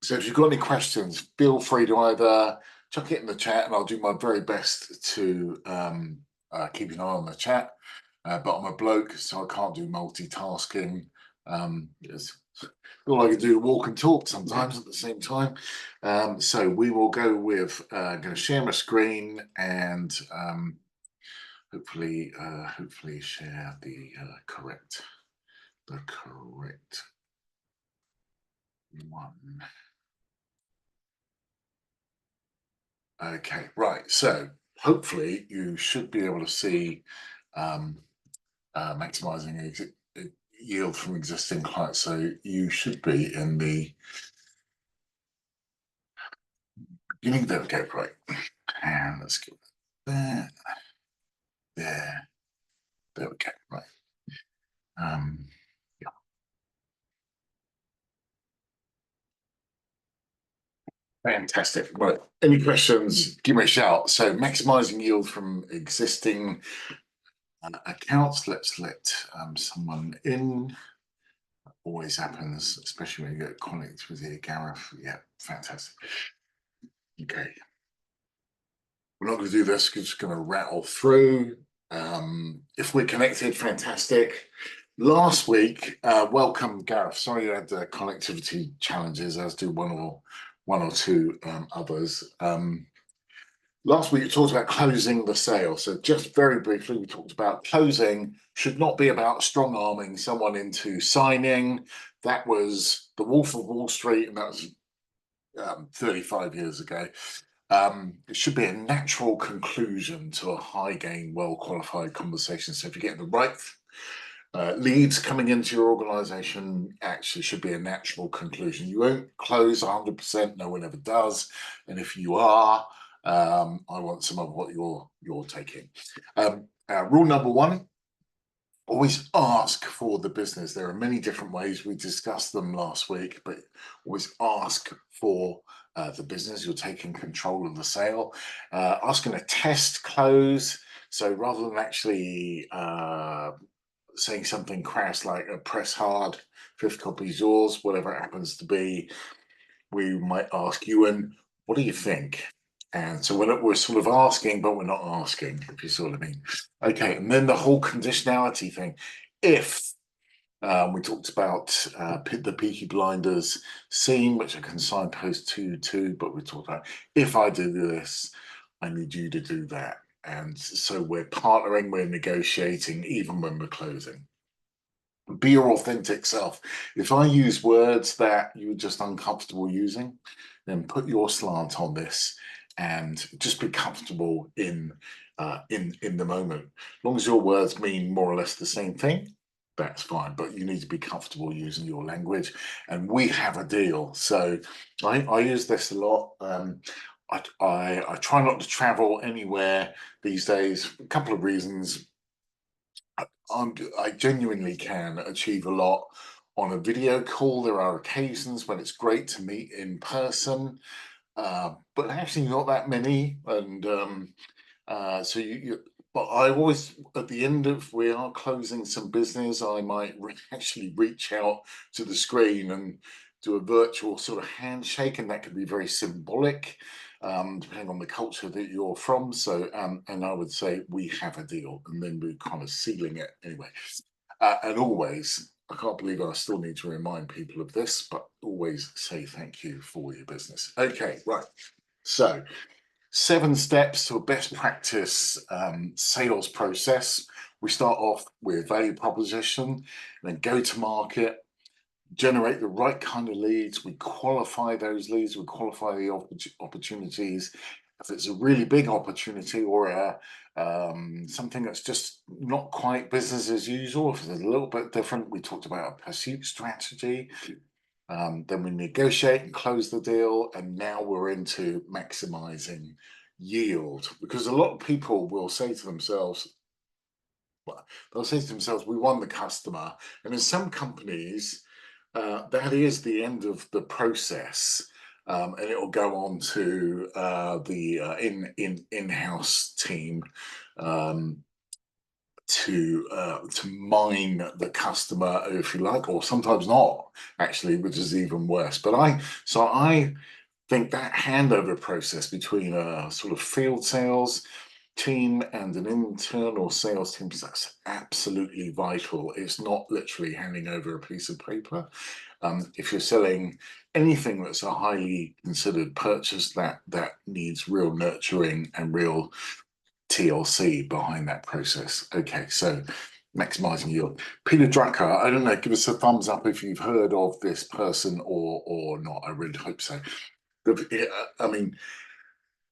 So if you've got any questions, feel free to either chuck it in the chat and I'll do my very best to keep an eye on the chat. But I'm a bloke, so I can't do multitasking. It's all I can do walk and talk sometimes at the same time. So we will go with going to share my screen and hopefully share the correct one. Okay, right. So hopefully you should be able to see um, maximizing yield from existing clients. So you should be in the beginning. There we go. Right. And let's go there. There. There we go. Right. Yeah. Fantastic. Right. Any questions? Give me a shout. So maximizing yield from existing accounts. Let's let someone in. Always happens, especially when you get connected with here, Gareth. Yeah, fantastic. Okay, we're not going to do this. We're just going to rattle through. If we're connected, fantastic. Last week, welcome, Gareth. Sorry you had connectivity challenges, as do one or two others. Last week, we talked about closing the sale. So just very briefly, we talked about closing should not be about strong-arming someone into signing. That was the Wolf of Wall Street, and that was 35 years ago. It should be a natural conclusion to a high-gain, well-qualified conversation. So if you're getting the right leads coming into your organization, actually should be a natural conclusion. You won't close 100%, no one ever does. And if you are, I want some of what you're taking. Rule number one, always ask for the business. There are many different ways. We discussed them last week, but always ask for the business. You're taking control of the sale. Asking a test close. So rather than actually saying something crass like press hard, fifth copy is yours, whatever it happens to be, we might ask you, and what do you think? And so we're sort of asking, but we're not asking, if you see what I mean. Okay, and then the whole conditionality thing. If we talked about the Peaky Blinders scene, which I can signpost to, but we talked about if I do this, I need you to do that. And so we're partnering, we're negotiating, even when we're closing. Be your authentic self. If I use words that you're just uncomfortable using, then put your slant on this and just be comfortable in the moment. As long as your words mean more or less the same thing, that's fine. But you need to be comfortable using your language. And we have a deal. So I use this a lot. I try not to travel anywhere these days. A couple of reasons. I genuinely can achieve a lot on a video call. There are occasions when it's great to meet in person, but actually not that many. And so but I always, at the end of we are closing some business, I might actually reach out to the screen and do a virtual sort of handshake, and that could be very symbolic, depending on the culture that you're from. So, and I would say we have a deal, and then we're kind of sealing it anyway. And always, I can't believe I still need to remind people of this, but always say thank you for your business. Okay, right. So 7 steps to a best practice sales process. We start off with value proposition, then go to market, generate the right kind of leads. We qualify those leads, we qualify the opportunities. If it's a really big opportunity or something that's just not quite business as usual, if it's a little bit different, we talked about a pursuit strategy. Then we negotiate and close the deal, and now we're into maximizing yield, because a lot of people will say to themselves, we won the customer. And in some companies, that is the end of the process. And it will go on to the in-house team. to mine the customer, if you like, or sometimes not actually, which is even worse. But I think that handover process between a sort of field sales team and an internal sales team, that's absolutely vital. It's not literally handing over a piece of paper. If you're selling anything that's a highly considered purchase, that needs real nurturing and real TLC behind that process. Okay, so maximizing yield. Peter Drucker, I don't know, give us a thumbs up if you've heard of this person or not. I really hope so. I mean,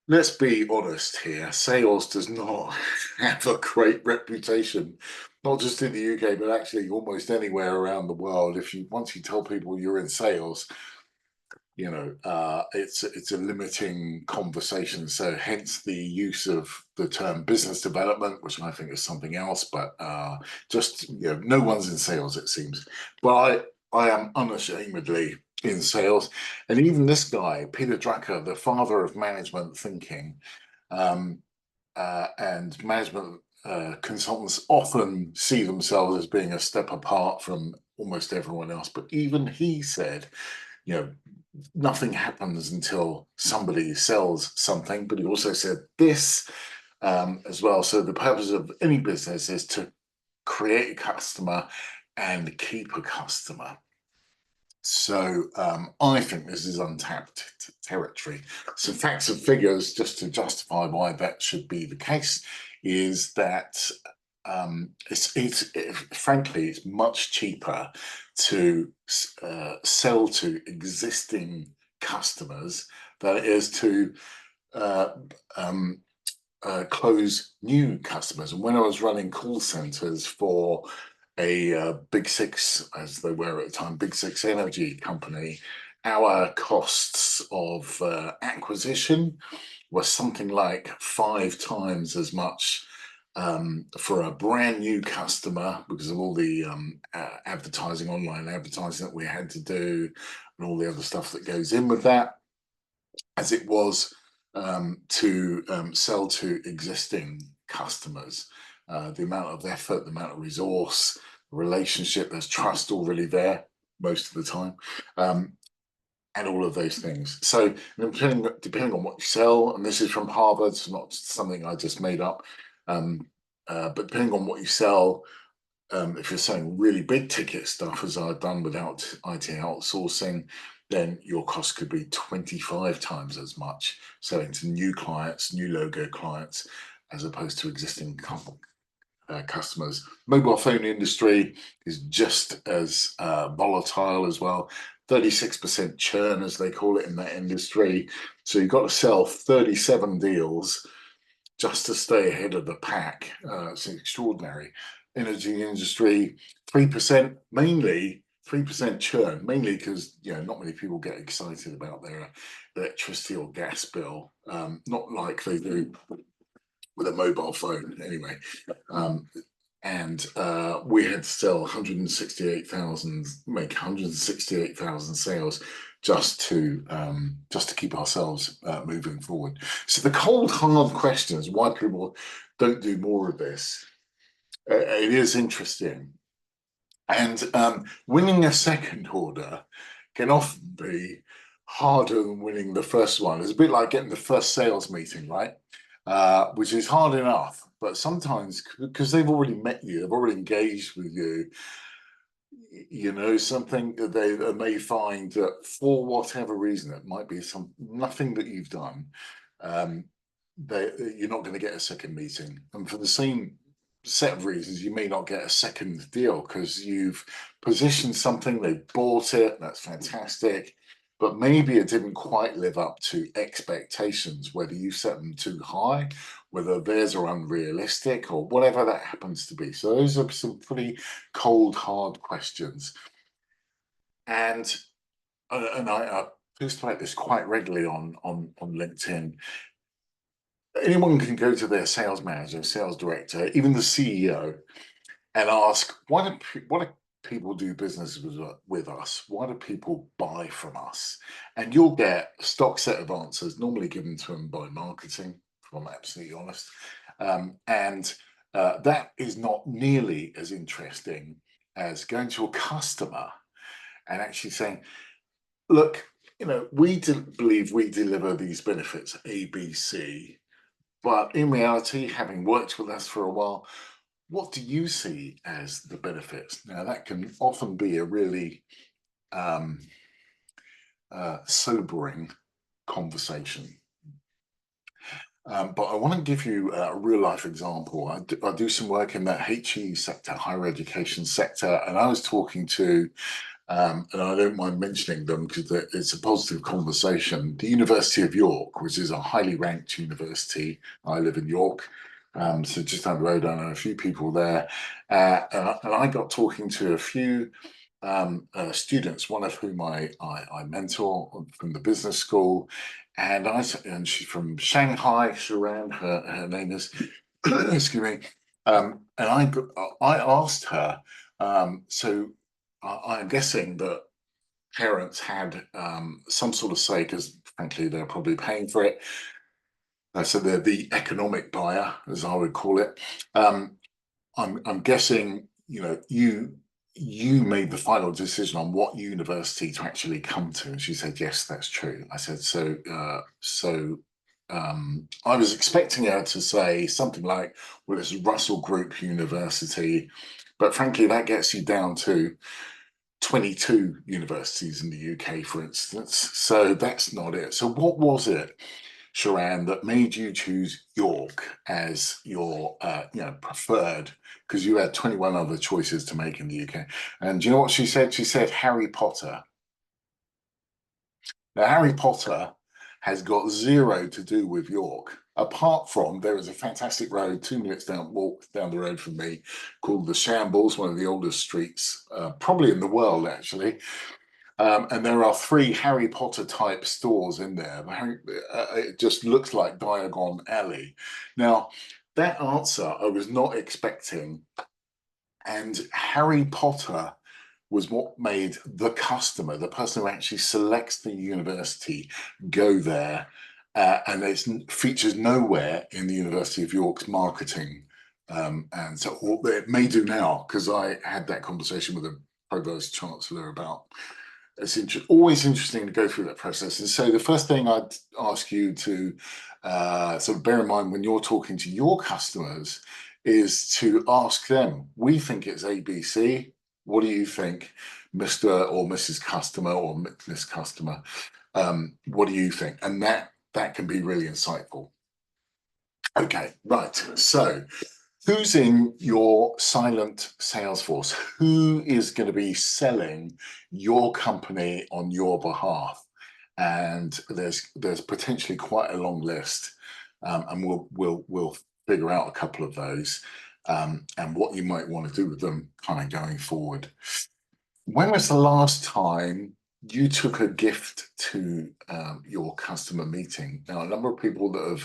let's be honest here. Sales does not have a great reputation, not just in the UK, but actually almost anywhere around the world. If you once you tell people you're in sales, it's a limiting conversation. So hence the use of the term business development, which I think is something else. But just no one's in sales, it seems. But I am unashamedly in sales, and even this guy, Peter Drucker, the father of management thinking, um, and management consultants often see themselves as being a step apart from almost everyone else. But even he said, you know, nothing happens until somebody sells something. But he also said this as well. So the purpose of any business is to create a customer and keep a customer. So I think this is untapped territory. Some facts and figures just to justify why that should be the case is that frankly it's much cheaper to sell to existing customers than it is to uh, um, close new customers. And when I was running call centers for a big six, as they were at the time, big six energy company, our costs of acquisition were something like 5 times as much for a brand new customer because of all the advertising, online advertising that we had to do, and all the other stuff that goes in with that, as it was to sell to existing customers. The amount of effort, the amount of resource, relationship, there's trust already there most of the time, and all of those things. So depending on what you sell, and this is from Harvard, it's not something I just made up, but depending on what you sell, if you're selling really big ticket stuff, as I've done without IT outsourcing, then your cost could be 25 times as much selling to new clients, new logo clients, as opposed to existing customers. Mobile phone industry is just as volatile as well. 36% churn, as they call it in that industry. So you've got to sell 37 deals just to stay ahead of the pack. It's extraordinary. Energy industry, 3%, mainly 3% churn, mainly because not many people get excited about their electricity or gas bill, not like they do with a mobile phone anyway. And we had to sell 168,000, make 168,000 sales just to keep ourselves moving forward. So the cold hard questions why people don't do more of this. It is interesting, and winning a second order can often be harder than winning the first one. It's a bit like getting the first sales meeting, right? Which is hard enough, but sometimes because they've already met you, they've already engaged with you, something that they may find that for whatever reason, it might be nothing that you've done, um, you're not going to get a second meeting. And for the same set of reasons, you may not get a second deal because you've positioned something, they bought it, that's fantastic, but maybe it didn't quite live up to expectations, whether you set them too high, whether theirs are unrealistic, or whatever that happens to be. So those are some pretty cold, hard questions. And I post about this quite regularly on LinkedIn. Anyone can go to their sales manager, sales director, even the CEO, and ask, why do people do business with us? Why do people buy from us? And you'll get a stock set of answers, normally given to them by marketing, if I'm absolutely honest. And That is not nearly as interesting as going to a customer and actually saying, look, we believe we deliver these benefits A, B, C, but in reality, having worked with us for a while, what do you see as the benefits? Now, that can often be a really um, sobering conversation. But I want to give you a real life example. I do some work in the HE sector, higher education sector, and I was talking to, and I don't mind mentioning them because it's a positive conversation, the University of York, which is a highly ranked university. I live in York, so just down the road, I know a few people there. And I got talking to a few students, one of whom I mentor from the business school, and she's from Shanghai, Sharan, her name is, excuse me, and I asked her, so I'm guessing that parents had some sort of say because frankly they're probably paying for it. So they're the economic buyer, as I would call it. Um, I'm guessing, you made the final decision on what university to actually come to. And she said, yes, that's true. I said, I was expecting her to say something like, well, it's Russell Group University, but frankly, that gets you down to 22 universities in the UK, for instance. So that's not it. So what was it, Sharan, that made you choose York as your preferred? Because you had 21 other choices to make in the UK. And do you know what she said? She said Harry Potter. Now, Harry Potter has got zero to do with York, apart from there is a fantastic road 2 minutes walk down the road from me called the Shambles, one of the oldest streets, probably in the world, actually. And there are three Harry Potter type stores in there. It just looks like Diagon Alley. Now, that answer I was not expecting. And Harry Potter was what made the customer, the person who actually selects the university, go there. And it features nowhere in the University of York's marketing. And so it may do now, because I had that conversation with a provost chancellor about it's always interesting to go through that process. And so the first thing I'd ask you to sort of bear in mind when you're talking to your customers is to ask them, we think it's ABC. What do you think, Mr. or Mrs. Customer or Miss Customer? What do you think? And that can be really insightful. Okay, right. So who's in your silent sales force? Who is going to be selling your company on your behalf? And there's potentially quite a long list, and we'll figure out a couple of those, and what you might want to do with them kind of going forward. When was the last time you took a gift to your customer meeting? Now, a number of people that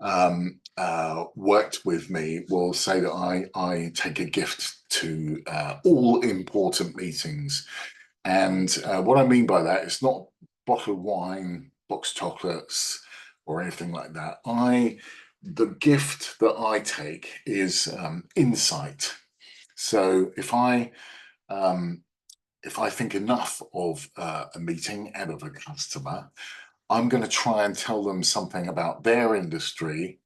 have worked with me will say that I take a gift to all important meetings. And what I mean by that, it's not bottle of wine, box of chocolates, or anything like that. The gift that I take is insight. So if I think enough of a meeting and of a customer, I'm going to try and tell them something about their industry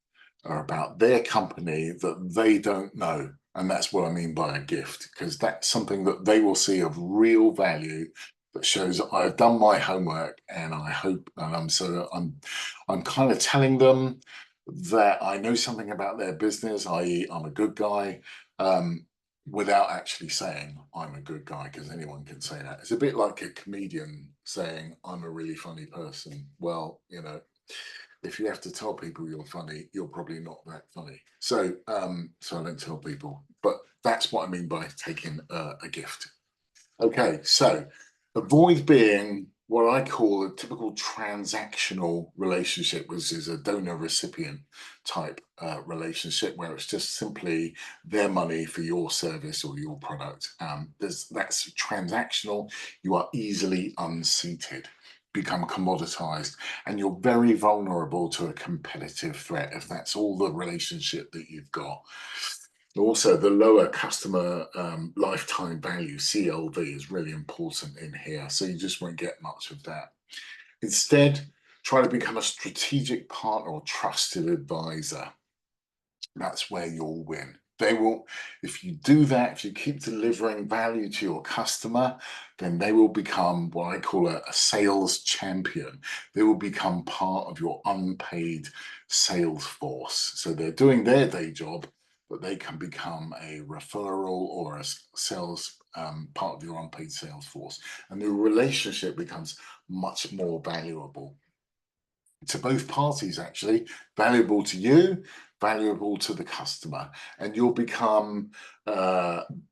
or about their company that they don't know. And that's what I mean by a gift, because that's something that they will see of real value that shows I've done my homework and I hope, and I'm kind of telling them that I know something about their business, i.e. I'm a good guy, without actually saying I'm a good guy, because anyone can say that. It's a bit like a comedian saying I'm a really funny person. Well, if you have to tell people you're funny, you're probably not that funny. So I don't tell people, but that's what I mean by taking a gift. Okay, so avoid being what I call a typical transactional relationship, which is a donor recipient type relationship where it's just simply their money for your service or your product. That's transactional. You are easily unseated. become commoditized, and you're very vulnerable to a competitive threat if that's all the relationship that you've got. Also, the lower customer lifetime value, CLV, is really important in here. So you just won't get much of that. Instead, try to become a strategic partner or trusted advisor. That's where you'll win. They will, if you do that, if you keep delivering value to your customer, then they will become what I call a sales champion. They will become part of your unpaid sales force. So they're doing their day job, but they can become a referral or a sales part of your unpaid sales force. And the relationship becomes much more valuable to both parties, actually, valuable to you, valuable to the customer, and you'll become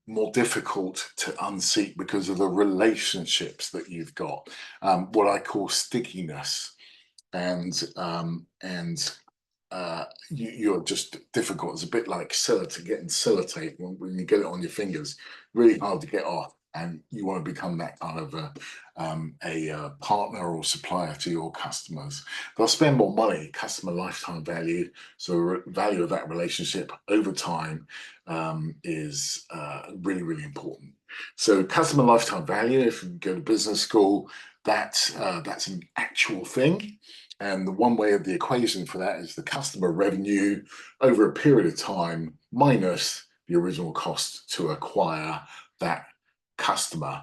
more difficult to unseat because of the relationships that you've got, what I call stickiness, and you're just difficult. It's a bit like getting sellotape when you get it on your fingers, really hard to get off. And you want to become that kind of a partner or supplier to your customers. They'll spend more money, customer lifetime value. So value of that relationship over time is really, really important. So customer lifetime value, if you go to business school, that's an actual thing. And the one way of the equation for that is the customer revenue over a period of time minus the original cost to acquire that customer.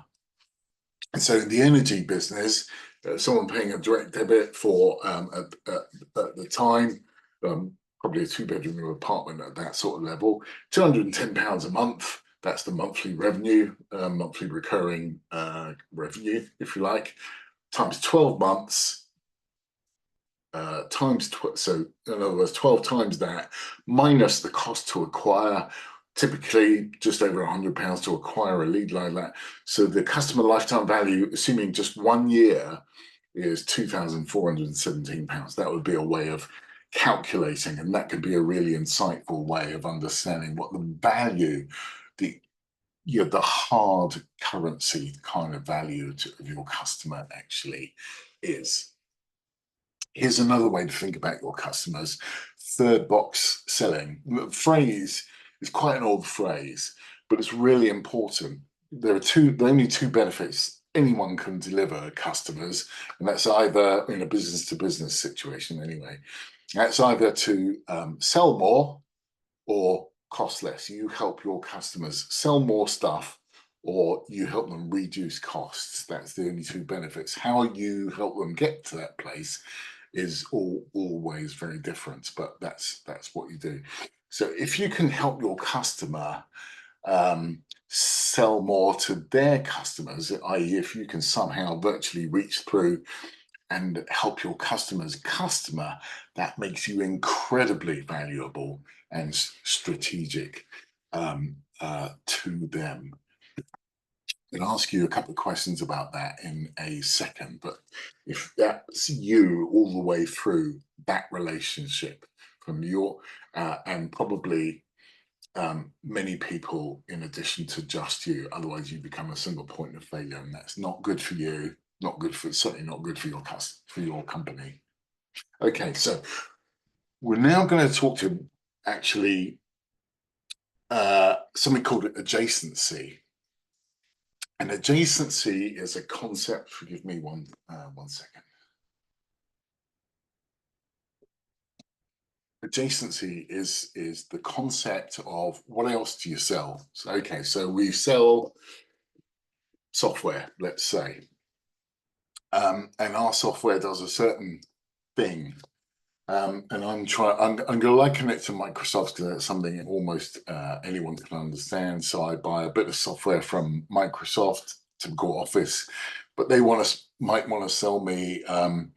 And so in the energy business, someone paying a direct debit for at the time, probably a two-bedroom apartment at that sort of level, £210 a month. That's the monthly revenue, monthly recurring revenue, if you like, times 12 months. So in other words, 12 times that minus the cost to acquire, typically just over £100 to acquire a lead like that. So the customer lifetime value, assuming just 1 year, is £2,417. That would be a way of calculating, and that could be a really insightful way of understanding what the value, the hard currency kind of value of your customer actually is. Here's another way to think about your customers. Third box selling. The phrase is quite an old phrase, but it's really important. There are only two benefits anyone can deliver customers, and that's either in a business to business situation anyway. That's either to sell more or cost less. You help your customers sell more stuff, or you help them reduce costs. That's the only two benefits. How you help them get to that place is always very different, but that's what you do. So if you can help your customer sell more to their customers, i.e. if you can somehow virtually reach through and help your customer's customer, that makes you incredibly valuable and strategic to them. I'm going to ask you a couple of questions about that in a second, but if that's you all the way through that relationship from your and probably many people in addition to just you, otherwise you become a single point of failure, and that's not good for you, certainly not good for your company. Okay, so we're now going to talk to actually something called adjacency. And adjacency is a concept. Forgive me one second. Adjacency is the concept of what else do you sell? So, okay, so we sell software, let's say, and our software does a certain thing. And I'm going to liken it to Microsoft because that's something almost anyone can understand. So I buy a bit of software from Microsoft, typical Office, but they might want to sell me an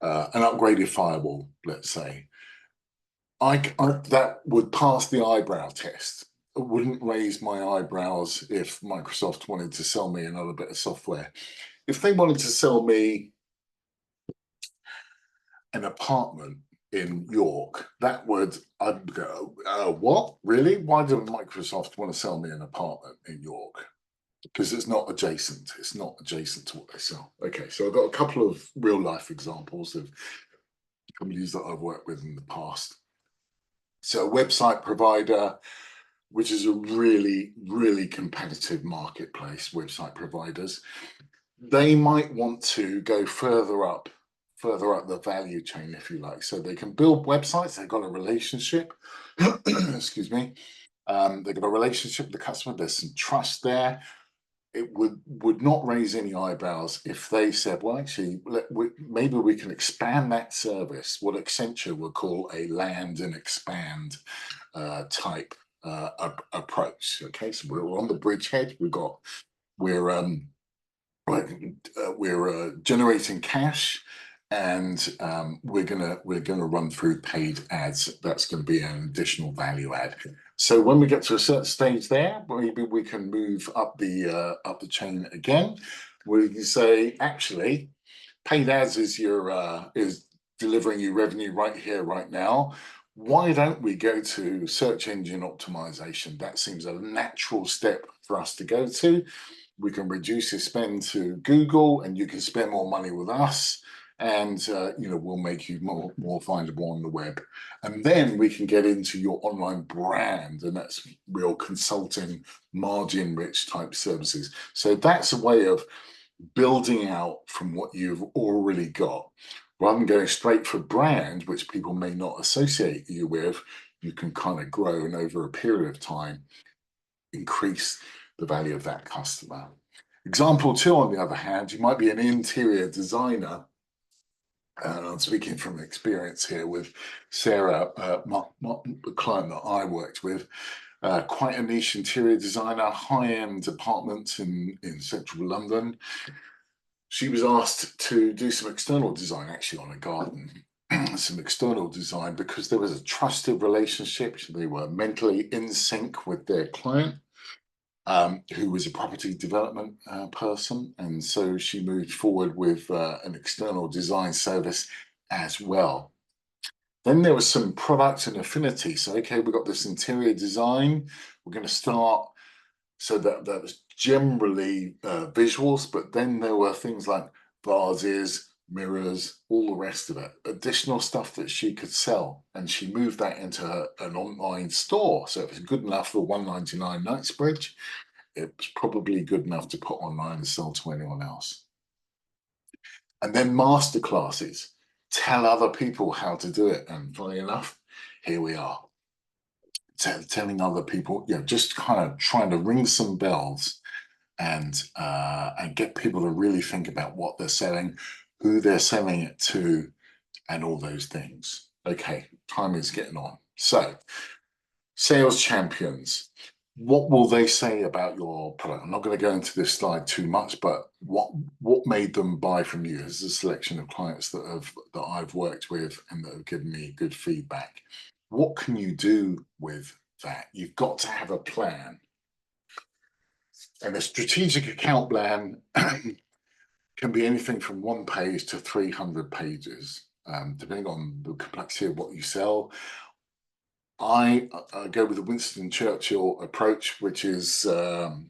upgraded firewall, let's say. That would pass the eyebrow test. It wouldn't raise my eyebrows if Microsoft wanted to sell me another bit of software. If they wanted to sell me an apartment in York, I'd go, what? Really? Why does Microsoft want to sell me an apartment in York? because it's not adjacent. It's not adjacent to what they sell. Okay, so I've got a couple of real life examples of companies that I've worked with in the past. So a website provider, which is a really, really competitive marketplace, website providers, they might want to go further up the value chain, if you like. So they can build websites, they've got a relationship, excuse me, they've got a relationship with the customer, there's some trust there. It would not raise any eyebrows if they said, well, actually, maybe we can expand that service, what Accenture would call a land and expand type approach. Okay, so we're on the bridgehead. We're generating cash, and we're gonna run through paid ads. That's going to be an additional value add. So when we get to a certain stage there, maybe we can move up the chain again. We can say, actually, paid ads is delivering you revenue right here, right now. Why don't we go to search engine optimization? That seems a natural step for us to go to. We can reduce your spend to Google, and you can spend more money with us, and we'll make you more findable on the web. And then we can get into your online brand, and that's real consulting, margin rich type services. So that's a way of building out from what you've already got. Rather than going straight for brand, which people may not associate you with, you can kind of grow, and over a period of time increase the value of that customer. Example two, on the other hand, you might be an interior designer. And I'm speaking from experience here with Sarah, the client that I worked with, quite a niche interior designer, high-end apartments in central London. She was asked to do some external design, actually, on a garden. Some external design, because there was a trusted relationship. They were mentally in sync with their client, who was a property development person. And so she moved forward with an external design service as well. Then there was some product and affinity. So, okay, we've got this interior design. We're going to start. So that was generally visuals, but then there were things like vases, mirrors, all the rest of it, additional stuff that she could sell. And she moved that into an online store. So it was good enough for 199 Knightsbridge. It was probably good enough to put online and sell to anyone else. And then masterclasses, tell other people how to do it. And funny enough, here we are. Telling other people, just kind of trying to ring some bells and get people to really think about what they're selling, who they're selling it to, and all those things. Okay, time is getting on. So, sales champions, what will they say about your product? I'm not going to go into this slide too much, but what made them buy from you? Is a selection of clients that I've worked with and that have given me good feedback. What can you do with that? You've got to have a plan. And a strategic account plan can be anything from 1 page to 300 pages, depending on the complexity of what you sell. I go with the Winston Churchill approach, which is he wrote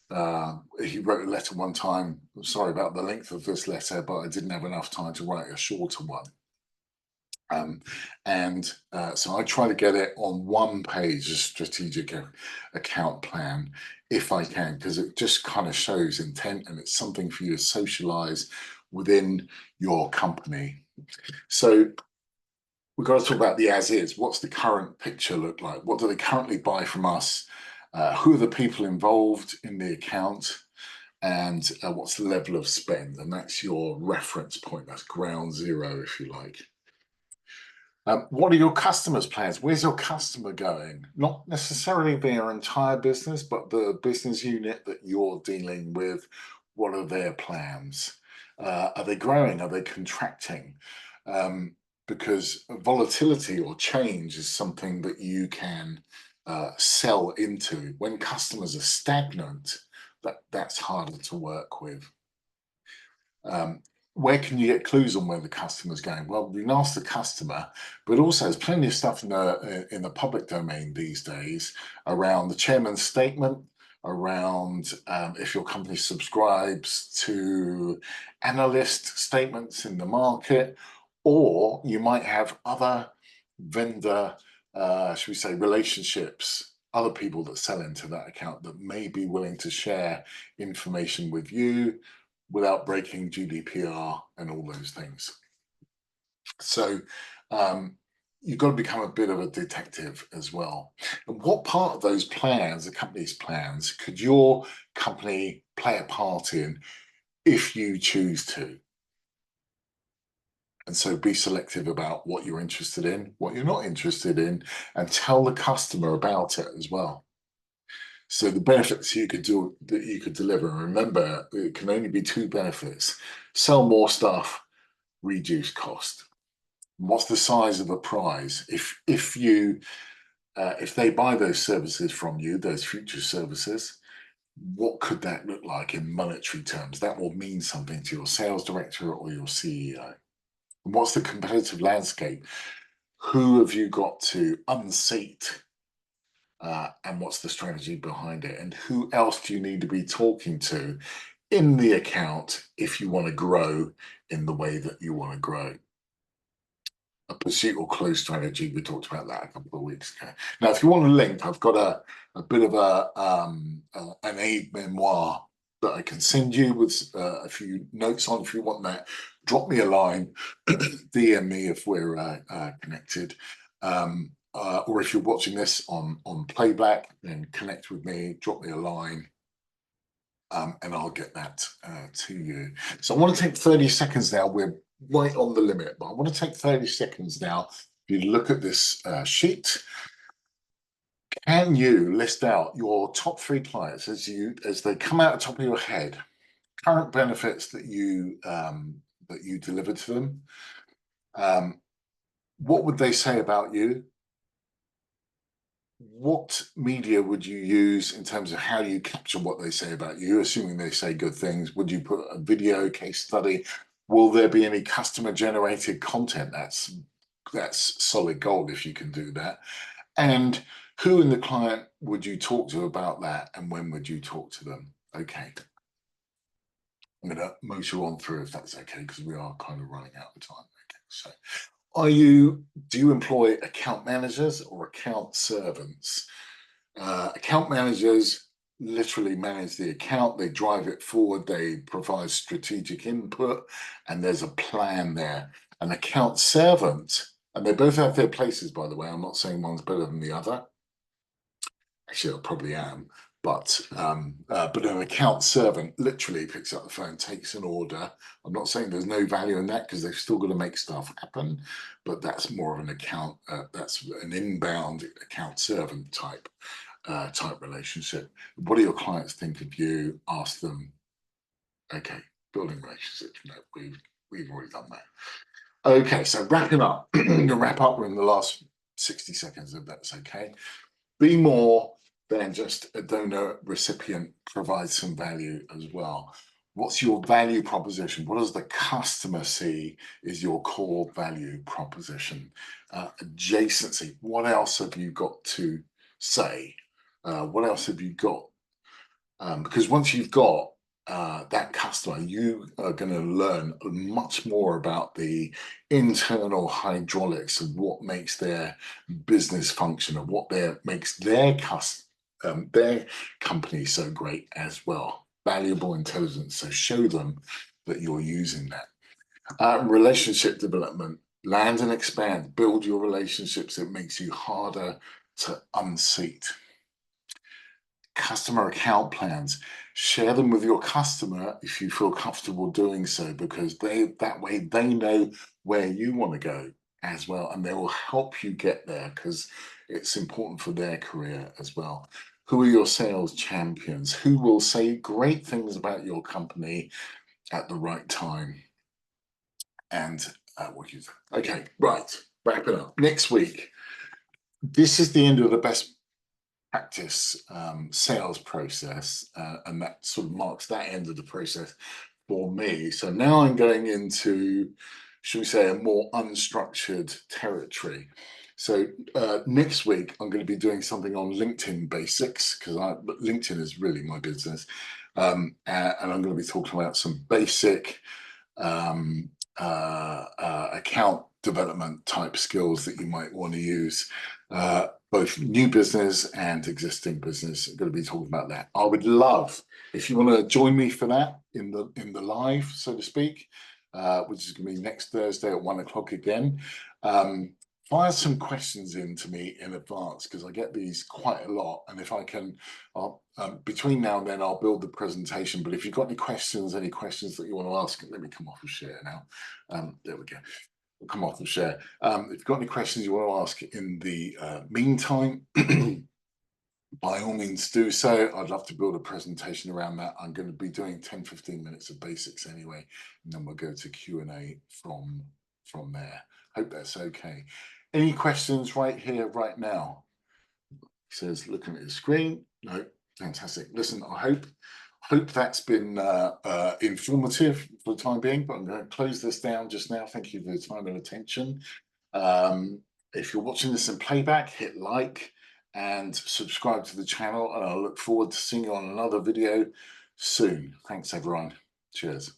a letter one time. I'm sorry about the length of this letter, but I didn't have enough time to write a shorter one. So I try to get it on 1 page, a strategic account plan, if I can, because it just kind of shows intent, and it's something for you to socialize within your company. So we've got to talk about the as is. What's the current picture look like? What do they currently buy from us? Who are the people involved in the account? And what's the level of spend? And that's your reference point. That's ground zero, if you like. What are your customers' plans? Where's your customer going? Not necessarily their entire business, but the business unit that you're dealing with. What are their plans? Are they growing? Are they contracting? Because volatility or change is something that you can sell into. When customers are stagnant, that's harder to work with. Where can you get clues on where the customer's going? Well, you can ask the customer, but also there's plenty of stuff in the public domain these days around the chairman's statement, around if your company subscribes to analyst statements in the market, or you might have other vendor, should we say, relationships, other people that sell into that account that may be willing to share information with you without breaking GDPR and all those things. So you've got to become a bit of a detective as well. And what part of those plans, the company's plans, could your company play a part in if you choose to? And so be selective about what you're interested in, what you're not interested in, and tell the customer about it as well. So the benefits you could do that you could deliver, and remember, it can only be two benefits: sell more stuff, reduce cost. What's the size of the prize? If they buy those services from you, those future services, what could that look like in monetary terms? That will mean something to your sales director or your CEO. And what's the competitive landscape? Who have you got to unseat? And what's the strategy behind it? And who else do you need to be talking to in the account if you want to grow in the way that you want to grow? A pursuit or close strategy. We talked about that a couple of weeks ago. Now, if you want a link, I've got a bit of an aid memoir that I can send you with a few notes on. If you want that, drop me a line, DM me if we're connected. Or if you're watching this on playback, then connect with me, drop me a line, and I'll get that to you. So I want to take 30 seconds now. We're right on the limit, but I want to take 30 seconds now. If you look at this sheet, can you list out your top 3 clients as they come out the top of your head, current benefits that you deliver to them? What would they say about you? What media would you use in terms of how you capture what they say about you, assuming they say good things? Would you put a video case study? Will there be any customer generated content? That's solid gold if you can do that. And who in the client would you talk to about that, and when would you talk to them? Okay. I'm going to motor on through if that's okay, because we are kind of running out of time. Okay. So do you employ account managers or account servants? Account managers literally manage the account, they drive it forward, they provide strategic input, and there's a plan there. An account servant, and they both have their places, by the way. I'm not saying one's better than the other. Actually, I probably am. But an account servant literally picks up the phone, takes an order. I'm not saying there's no value in that, because they've still got to make stuff happen, but that's more of an account. That's an inbound account servant type relationship. What do your clients think of you? Ask them. Okay, building relationships. No, we've already done that. Okay, so wrapping up. To wrap up, we're in the last 60 seconds, if that's okay. Be more than just a donor recipient. Provide some value as well. What's your value proposition? What does the customer see is your core value proposition? Adjacency. What else have you got to say? What else have you got? Because once you've got that customer, you are going to learn much more about the internal hydraulics of what makes their business function and what makes their company so great as well. Valuable intelligence. So show them that you're using that. Relationship development. Land and expand. Build your relationships. It makes you harder to unseat. Customer account plans. Share them with your customer if you feel comfortable doing so, because that way they know where you want to go as well, and they will help you get there because it's important for their career as well. Who are your sales champions? Who will say great things about your company at the right time? And okay, right, wrap it up. Next week, this is the end of the best practice sales process, and that sort of marks that end of the process for me. So now I'm going into, should we say, a more unstructured territory. So next week, I'm going to be doing something on LinkedIn basics, because LinkedIn is really my business. And I'm going to be talking about some basic account development type skills that you might want to use, both new business and existing business. I'm going to be talking about that. I would love if you want to join me for that in the live, so to speak, which is going to be next Thursday at 1 o'clock again. Fire some questions in to me in advance, because I get these quite a lot, and if I can, between now and then, I'll build the presentation. But if you've got any questions that you want to ask, let me come off and share now. There we go. We'll come off and share. If you've got any questions you want to ask in the meantime, by all means do so. I'd love to build a presentation around that. I'm going to be doing 10-15 minutes of basics anyway, and then we'll go to Q&A from there. Hope that's okay. Any questions right here, right now? He says, looking at the screen. No, fantastic. Listen, I hope that's been informative for the time being, but I'm going to close this down just now. Thank you for your time and attention. If you're watching this in playback, hit like and subscribe to the channel, and I look forward to seeing you on another video soon. Thanks, everyone. Cheers.